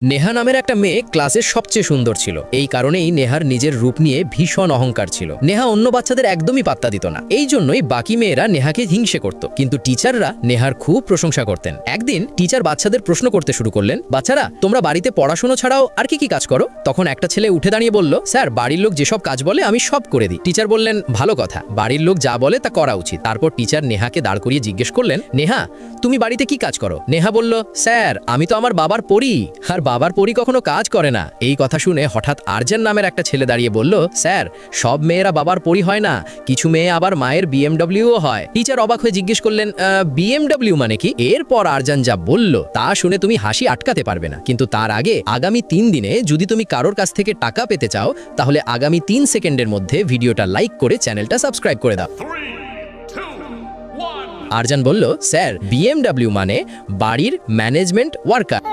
নেহা নামের একটা মেয়ে ক্লাসের সবচেয়ে সুন্দর ছিল। এই কারণেই নেহার নিজের রূপ নিয়ে ভীষণ অহংকার ছিল। নেহা অন্য বাচ্চাদের একদমই পাত্তা দিত না। এই জন্যই বাকি মেয়েরা নেহাকে হিংসে করত, কিন্তু টিচাররা নেহার খুব প্রশংসা করতেন। একদিন টিচার বাচ্চাদের প্রশ্ন করতে শুরু করলেন, বাচ্চারা তোমরা বাড়িতে পড়াশোনা ছাড়াও আর কি কি কাজ করো? তখন একটা ছেলে উঠে দাঁড়িয়ে বলল, স্যার বাড়ির লোক যেসব কাজ বলে আমি সব করে দিই। টিচার বললেন, ভালো কথা, বাড়ির লোক যা বলে তা করা উচিত। তারপর টিচার নেহাকে দাঁড় করিয়ে জিজ্ঞেস করলেন, নেহা তুমি বাড়িতে কি কাজ করো? নেহা বলল, স্যার আমি তো আমার বাবার পড়ি, আর বাবার পড়ি কখনো কাজ করে না। এই কথা শুনে হঠাৎ আরজান নামের একটা ছেলে দাঁড়িয়ে বলল, স্যার সব মেয়েরা বাবার পড়ি হয় না, কিছু মেয়ে আবার মায়ের বিএমডব্লিউও হয়। টিচার অবাক হয়ে জিজ্ঞেস করলেন, বিএমডব্লিউ মানে কি? এরপর আরজান যা বলল তা শুনে তুমি হাসি আটকাতে পারবে না। কিন্তু তার আগে আগামী 3 দিনে যদি তুমি কারোর কাছ থেকে টাকা পেতে চাও, তাহলে আগামী 3 সেকেন্ডের মধ্যে ভিডিওটা লাইক করে চ্যানেলটা সাবস্ক্রাইব করে দাও। আরজান বলল, স্যার বিএমডব্লিউ মানে বাড়ির ম্যানেজমেন্ট ওয়ার্কার।